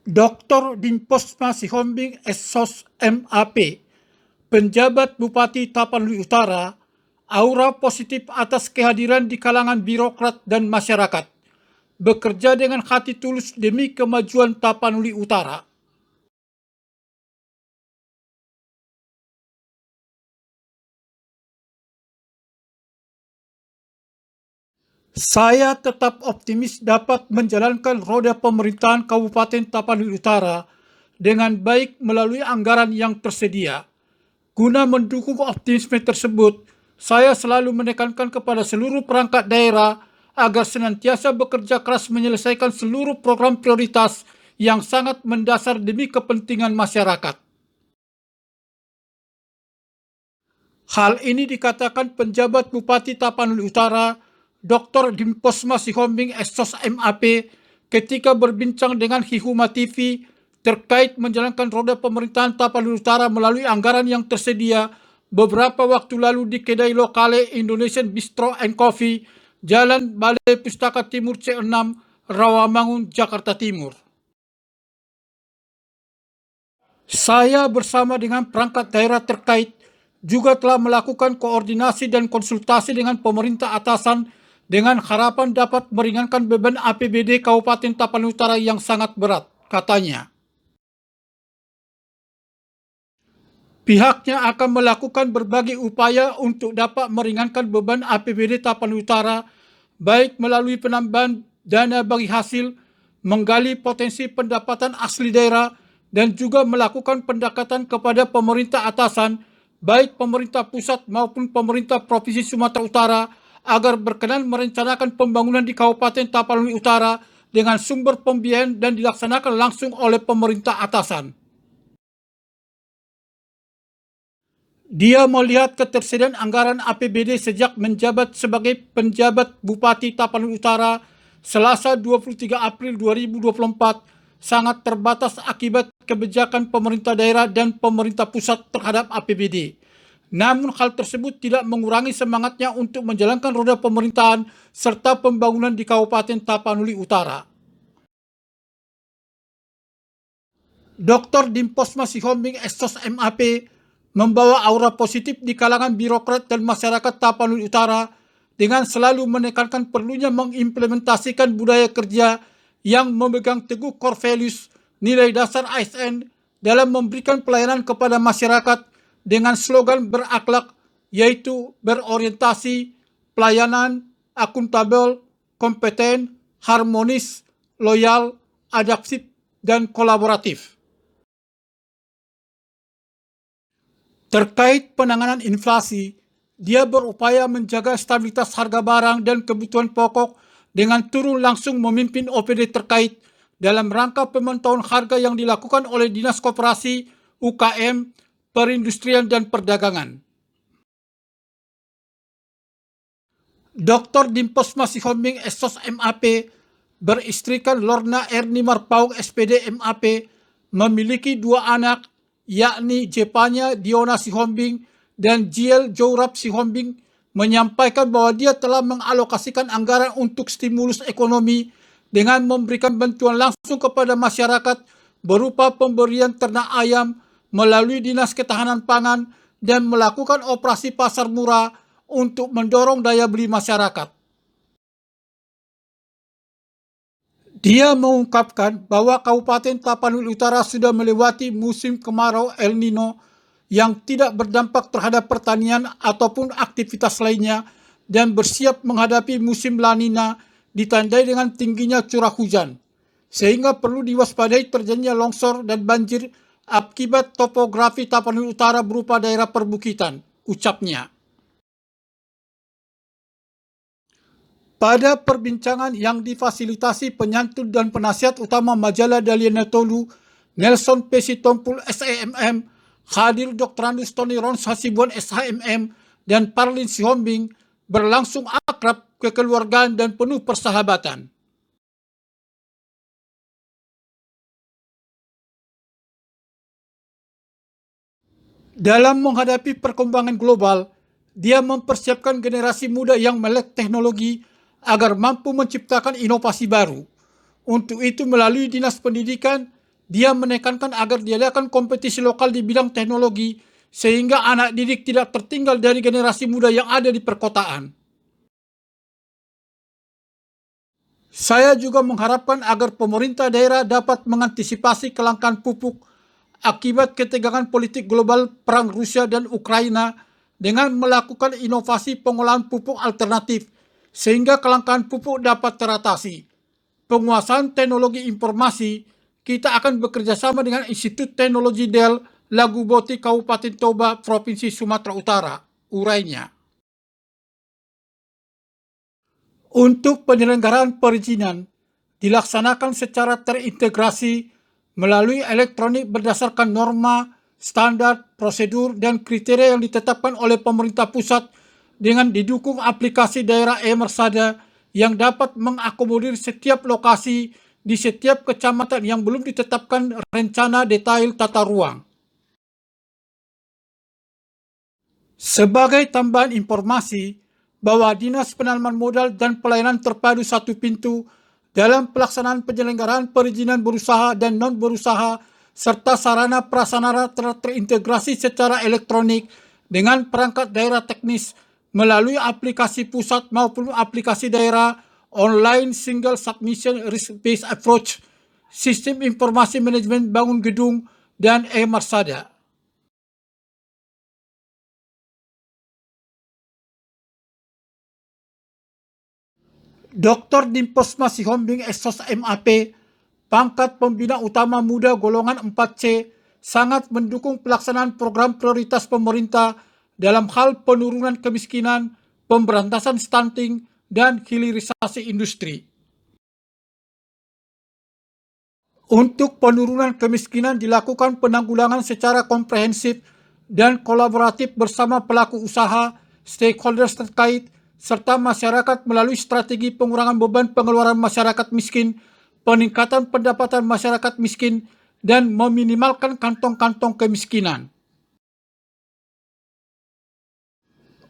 Dr. Dimposma Sihombing SSOS MAP, penjabat Bupati Tapanuli Utara, aura positif atas kehadiran di kalangan birokrat dan masyarakat, bekerja dengan hati tulus demi kemajuan Tapanuli Utara. Saya tetap optimis dapat menjalankan roda pemerintahan Kabupaten Tapanuli Utara dengan baik melalui anggaran yang tersedia. Guna mendukung optimisme tersebut, saya selalu menekankan kepada seluruh perangkat daerah agar senantiasa bekerja keras menyelesaikan seluruh program prioritas yang sangat mendasar demi kepentingan masyarakat. Hal ini dikatakan penjabat Bupati Tapanuli Utara, Dr. Dimposma Sihombing SSOS MAP, ketika berbincang dengan Hihuma TV terkait menjalankan roda pemerintahan Tapanuli Utara melalui anggaran yang tersedia beberapa waktu lalu di kedai lokale Indonesian Bistro and Coffee, Jalan Balai Pustaka Timur C6, Rawamangun, Jakarta Timur. Saya bersama dengan perangkat daerah terkait juga telah melakukan koordinasi dan konsultasi dengan pemerintah atasan dengan harapan dapat meringankan beban APBD Kabupaten Tapanuli Utara yang sangat berat, katanya. Pihaknya akan melakukan berbagai upaya untuk dapat meringankan beban APBD Tapanuli Utara, baik melalui penambahan dana bagi hasil, menggali potensi pendapatan asli daerah, dan juga melakukan pendekatan kepada pemerintah atasan, baik pemerintah pusat maupun pemerintah Provinsi Sumatera Utara, agar berkenan merencanakan pembangunan di Kabupaten Tapanuli Utara dengan sumber pembiayaan dan dilaksanakan langsung oleh pemerintah atasan. Dia melihat ketersediaan anggaran APBD sejak menjabat sebagai penjabat Bupati Tapanuli Utara Selasa 23 April 2024 sangat terbatas akibat kebijakan pemerintah daerah dan pemerintah pusat terhadap APBD. Namun hal tersebut tidak mengurangi semangatnya untuk menjalankan roda pemerintahan serta pembangunan di Kabupaten Tapanuli Utara. Dr. Dimposma Sihombing SSOS MAP membawa aura positif di kalangan birokrat dan masyarakat Tapanuli Utara dengan selalu menekankan perlunya mengimplementasikan budaya kerja yang memegang teguh core values, nilai dasar ASN dalam memberikan pelayanan kepada masyarakat dengan slogan berakhlak, yaitu berorientasi, pelayanan, akuntabel, kompeten, harmonis, loyal, adaptif, dan kolaboratif. Terkait penanganan inflasi, dia berupaya menjaga stabilitas harga barang dan kebutuhan pokok dengan turun langsung memimpin OPD terkait dalam rangka pemantauan harga yang dilakukan oleh Dinas Koperasi, UKM, Perindustrian dan Perdagangan. Dr. Dimposma Sihombing SSOS MAP beristrikan Lorna Erni Marpaung SPD MAP, memiliki 2 anak, yakni Jepanya Diona Sihombing dan Jiel Jourap Sihombing, menyampaikan bahwa dia telah mengalokasikan anggaran untuk stimulus ekonomi dengan memberikan bantuan langsung kepada masyarakat berupa pemberian ternak ayam melalui Dinas Ketahanan Pangan dan melakukan operasi pasar murah untuk mendorong daya beli masyarakat. Dia mengungkapkan bahwa Kabupaten Tapanuli Utara sudah melewati musim kemarau El Nino yang tidak berdampak terhadap pertanian ataupun aktivitas lainnya dan bersiap menghadapi musim La Nina ditandai dengan tingginya curah hujan, sehingga perlu diwaspadai terjadinya longsor dan banjir akibat topografi Tapanuli Utara berupa daerah perbukitan, ucapnya. Pada perbincangan yang difasilitasi penyantun dan penasihat utama majalah Daliana Tolu, Nelson P. Sitompul SEMM, hadir Dr. Andus Tony Rons Hasibuan SHMM, dan Parlin Sihombing berlangsung akrab, kekeluargaan, dan penuh persahabatan. Dalam menghadapi perkembangan global, dia mempersiapkan generasi muda yang melek teknologi agar mampu menciptakan inovasi baru. Untuk itu melalui Dinas Pendidikan, Dia menekankan agar diadakan kompetisi lokal di bidang teknologi sehingga anak didik tidak tertinggal dari generasi muda yang ada di perkotaan. Saya juga mengharapkan agar pemerintah daerah dapat mengantisipasi kelangkaan pupuk akibat ketegangan politik global perang Rusia dan Ukraina dengan melakukan inovasi pengolahan pupuk alternatif sehingga kelangkaan pupuk dapat teratasi. Penguasaan teknologi informasi, kita akan bekerja sama dengan Institut Teknologi Del Laguboti Kabupaten Toba, Provinsi Sumatera Utara, urainya. Untuk penyelenggaraan perizinan dilaksanakan secara terintegrasi melalui elektronik berdasarkan norma, standar, prosedur, dan kriteria yang ditetapkan oleh pemerintah pusat dengan didukung aplikasi daerah e-Mersada yang dapat mengakomodir setiap lokasi di setiap kecamatan yang belum ditetapkan rencana detail tata ruang. Sebagai tambahan informasi bahwa Dinas Penanaman Modal dan Pelayanan Terpadu Satu Pintu dalam pelaksanaan penyelenggaraan perizinan berusaha dan non-berusaha serta sarana prasarana terintegrasi secara elektronik dengan perangkat daerah teknis melalui aplikasi pusat maupun aplikasi daerah, online single submission risk-based approach, sistem informasi manajemen bangun gedung, dan e-Mersada. Dr. Dimposma Sihombing Esos MAP, pangkat pembina utama muda golongan 4C, sangat mendukung pelaksanaan program prioritas pemerintah dalam hal penurunan kemiskinan, pemberantasan stunting, dan hilirisasi industri. Untuk penurunan kemiskinan dilakukan penanggulangan secara komprehensif dan kolaboratif bersama pelaku usaha, stakeholders terkait, serta masyarakat melalui strategi pengurangan beban pengeluaran masyarakat miskin, peningkatan pendapatan masyarakat miskin, dan meminimalkan kantong-kantong kemiskinan.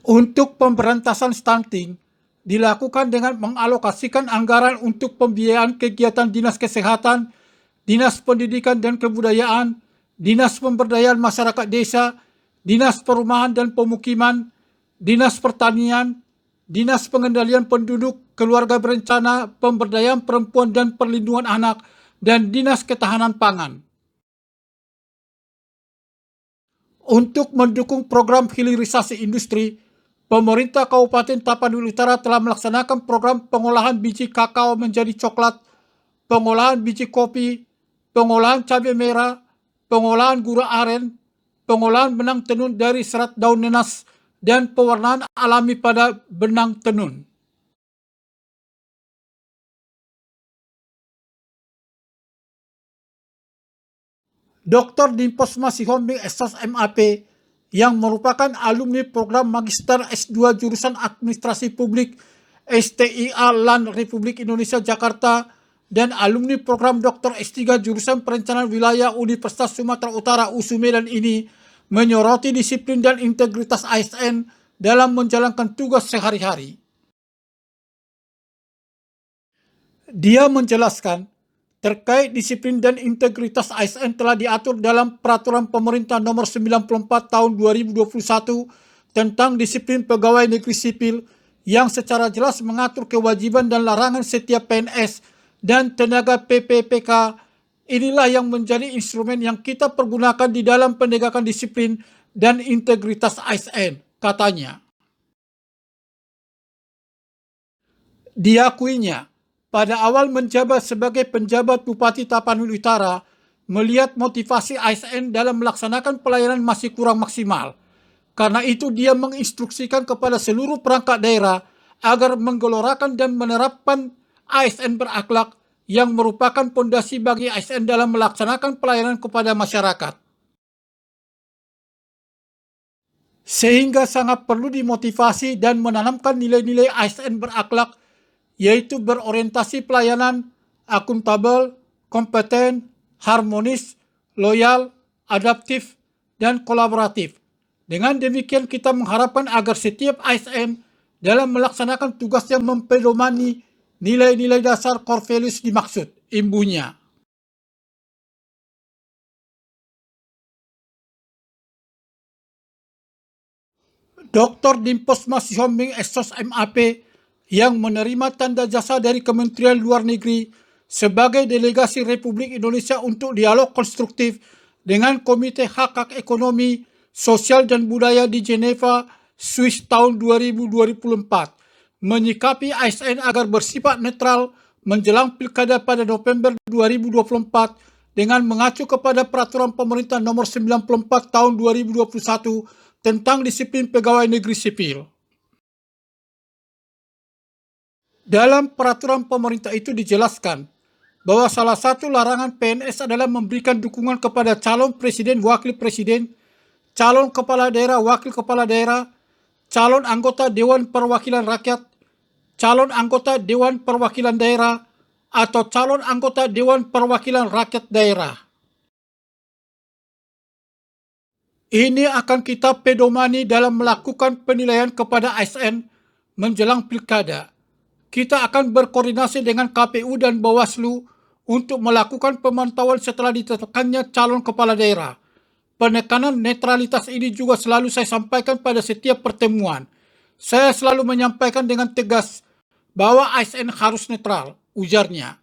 Untuk pemberantasan stunting, dilakukan dengan mengalokasikan anggaran untuk pembiayaan kegiatan Dinas Kesehatan, Dinas Pendidikan dan Kebudayaan, Dinas Pemberdayaan Masyarakat Desa, Dinas Perumahan dan Pemukiman, Dinas Pertanian, Dinas Pengendalian Penduduk, Keluarga Berencana, Pemberdayaan Perempuan dan Perlindungan Anak, dan Dinas Ketahanan Pangan. Untuk mendukung program hilirisasi industri, pemerintah Kabupaten Tapanuli Utara telah melaksanakan program pengolahan biji kakao menjadi coklat, pengolahan biji kopi, pengolahan cabai merah, pengolahan gula aren, pengolahan benang tenun dari serat daun nenas, dan pewarnaan alami pada benang tenun. Dr. Dimposma Sihombing Esos MAP yang merupakan alumni program Magister S2 jurusan Administrasi Publik STIA LAN Republik Indonesia Jakarta dan alumni program Dr. S3 jurusan Perencanaan Wilayah Universitas Sumatera Utara USU Medan ini menyoroti disiplin dan integritas ASN dalam menjalankan tugas sehari-hari. Dia menjelaskan, terkait disiplin dan integritas ASN telah diatur dalam Peraturan Pemerintah Nomor 94 Tahun 2021 tentang disiplin pegawai negeri sipil yang secara jelas mengatur kewajiban dan larangan setiap PNS dan tenaga PPPK. Inilah yang menjadi instrumen yang kita pergunakan di dalam penegakan disiplin dan integritas ASN, katanya. Diakuinya, pada awal menjabat sebagai penjabat Bupati Tapanuli Utara, melihat motivasi ASN dalam melaksanakan pelayanan masih kurang maksimal. Karena itu dia menginstruksikan kepada seluruh perangkat daerah agar menggelorakan dan menerapkan ASN berakhlak yang merupakan pondasi bagi ASN dalam melaksanakan pelayanan kepada masyarakat. Sehingga sangat perlu dimotivasi dan menanamkan nilai-nilai ASN berakhlak, yaitu berorientasi pelayanan, akuntabel, kompeten, harmonis, loyal, adaptif, dan kolaboratif. Dengan demikian kita mengharapkan agar setiap ASN dalam melaksanakan tugasnya mempedomani nilai-nilai dasar core values dimaksud, imbuhnya. Dr. Dimposma Sihombing Estos MAP yang menerima tanda jasa dari Kementerian Luar Negeri sebagai delegasi Republik Indonesia untuk dialog konstruktif dengan Komite Hak-Hak Ekonomi, Sosial dan Budaya di Geneva, Swiss tahun 2024, menyikapi ASN agar bersifat netral menjelang Pilkada pada November 2024 dengan mengacu kepada Peraturan Pemerintah Nomor 94 Tahun 2021 tentang disiplin pegawai negeri sipil. Dalam peraturan pemerintah itu dijelaskan bahwa salah satu larangan PNS adalah memberikan dukungan kepada calon presiden, wakil presiden, calon kepala daerah, wakil kepala daerah, calon anggota Dewan Perwakilan Rakyat, calon anggota Dewan Perwakilan Daerah, atau calon anggota Dewan Perwakilan Rakyat Daerah. Ini akan kita pedomani dalam melakukan penilaian kepada ASN menjelang pilkada. Kita akan berkoordinasi dengan KPU dan Bawaslu untuk melakukan pemantauan setelah ditetapkannya calon kepala daerah. Penekanan netralitas ini juga selalu saya sampaikan pada setiap pertemuan. Saya selalu menyampaikan dengan tegas bahwa ASN harus netral, ujarnya.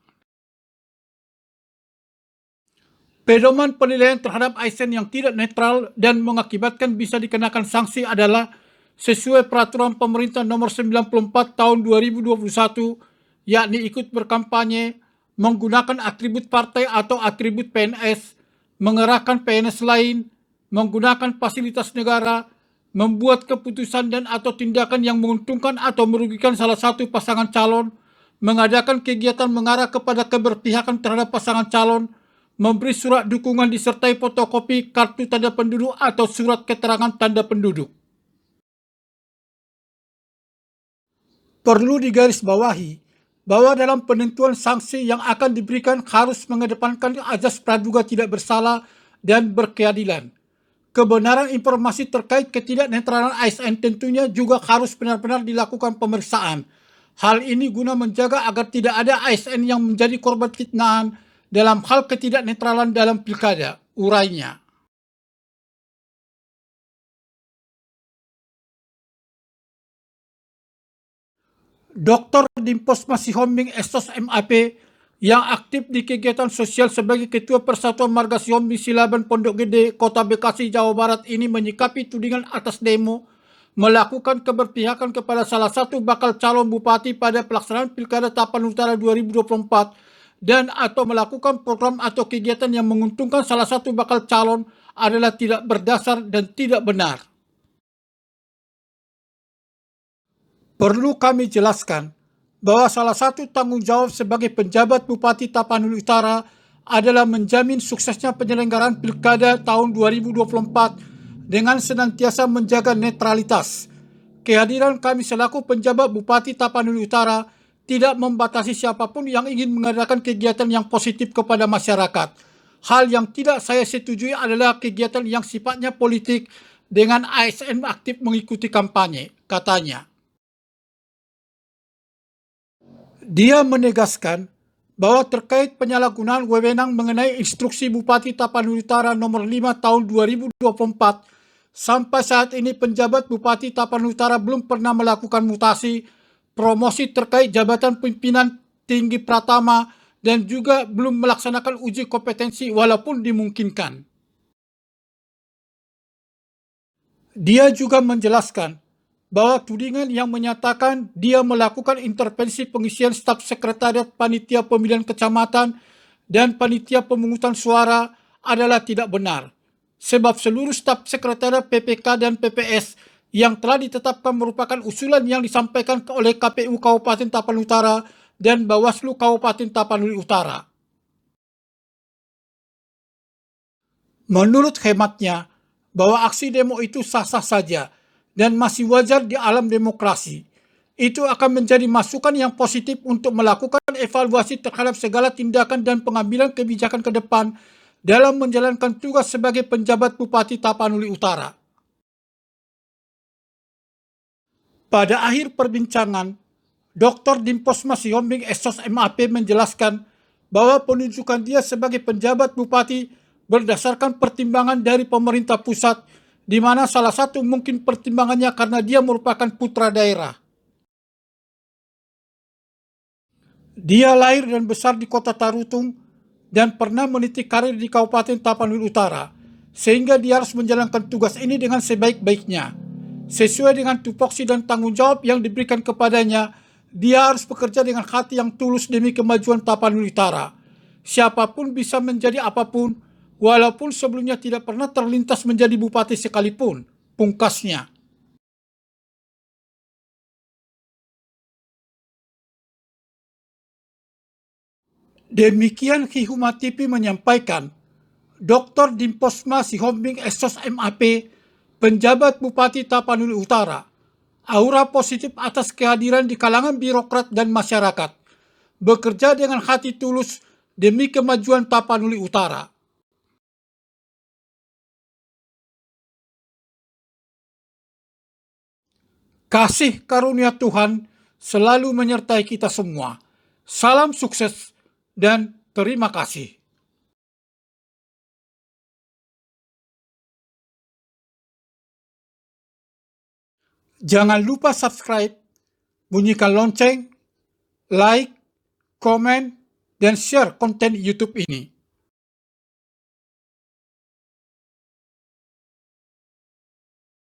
Pedoman penilaian terhadap ASN yang tidak netral dan mengakibatkan bisa dikenakan sanksi adalah sesuai Peraturan Pemerintah Nomor 94 Tahun 2021, yakni ikut berkampanye, menggunakan atribut partai atau atribut PNS, mengerahkan PNS lain, menggunakan fasilitas negara, membuat keputusan dan atau tindakan yang menguntungkan atau merugikan salah satu pasangan calon, mengadakan kegiatan mengarah kepada keberpihakan terhadap pasangan calon, memberi surat dukungan disertai fotokopi kartu tanda penduduk atau surat keterangan tanda penduduk. Perlu digarisbawahi bahwa dalam penentuan sanksi yang akan diberikan harus mengedepankan azas praduga tidak bersalah dan berkeadilan. Kebenaran informasi terkait ketidaknetralan ASN tentunya juga harus benar-benar dilakukan pemeriksaan. Hal ini guna menjaga agar tidak ada ASN yang menjadi korban fitnahan dalam hal ketidaknetralan dalam pilkada, urainya. Dr. Dimposma Sihombing Estos MAP yang aktif di kegiatan sosial sebagai Ketua Persatuan Marga Sihombing Silaban Pondok Gede, Kota Bekasi, Jawa Barat ini menyikapi tudingan atas demo melakukan keberpihakan kepada salah satu bakal calon bupati pada pelaksanaan Pilkada Tapan Utara 2024 dan atau melakukan program atau kegiatan yang menguntungkan salah satu bakal calon adalah tidak berdasar dan tidak benar. Perlu kami jelaskan bahwa salah satu tanggung jawab sebagai penjabat Bupati Tapanuli Utara adalah menjamin suksesnya penyelenggaraan Pilkada tahun 2024 dengan senantiasa menjaga netralitas. Kehadiran kami selaku penjabat Bupati Tapanuli Utara tidak membatasi siapapun yang ingin mengadakan kegiatan yang positif kepada masyarakat. Hal yang tidak saya setujui adalah kegiatan yang sifatnya politik dengan ASN aktif mengikuti kampanye, katanya. Dia menegaskan bahwa terkait penyalahgunaan wewenang mengenai instruksi Bupati Tapanuli Utara nomor 5 tahun 2024, sampai saat ini penjabat Bupati Tapanuli Utara belum pernah melakukan mutasi, promosi terkait jabatan pimpinan tinggi pratama dan juga belum melaksanakan uji kompetensi walaupun dimungkinkan. Dia juga menjelaskan bahwa tudingan yang menyatakan dia melakukan intervensi pengisian staf sekretariat panitia pemilihan kecamatan dan panitia pemungutan suara adalah tidak benar. Sebab seluruh staf sekretariat PPK dan PPS yang telah ditetapkan merupakan usulan yang disampaikan oleh KPU Kabupaten Tapanuli Utara dan Bawaslu Kabupaten Tapanuli Utara. Menurut hematnya, bahwa aksi demo itu sah-sah saja dan masih wajar di alam demokrasi. Itu akan menjadi masukan yang positif untuk melakukan evaluasi terhadap segala tindakan dan pengambilan kebijakan ke depan dalam menjalankan tugas sebagai penjabat Bupati Tapanuli Utara. Pada akhir perbincangan, Dr. Dimposma Sihombing Estos MAP menjelaskan bahwa penunjukan dia sebagai penjabat Bupati berdasarkan pertimbangan dari pemerintah pusat di mana salah satu mungkin pertimbangannya karena dia merupakan putra daerah. Dia lahir dan besar di kota Tarutung dan pernah meniti karir di Kabupaten Tapanuli Utara, sehingga dia harus menjalankan tugas ini dengan sebaik-baiknya. Sesuai dengan tupoksi dan tanggung jawab yang diberikan kepadanya, dia harus bekerja dengan hati yang tulus demi kemajuan Tapanuli Utara. Siapapun bisa menjadi apapun, walaupun sebelumnya tidak pernah terlintas menjadi bupati sekalipun, pungkasnya. Demikian Ki Huma TV menyampaikan. Dr. Dimposma Sihombing Essos MAP, penjabat Bupati Tapanuli Utara, aura positif atas kehadiran di kalangan birokrat dan masyarakat, bekerja dengan hati tulus demi kemajuan Tapanuli Utara. Kasih karunia Tuhan selalu menyertai kita semua. Salam sukses dan terima kasih. Jangan lupa subscribe, bunyikan lonceng, like, komen, dan share konten YouTube ini.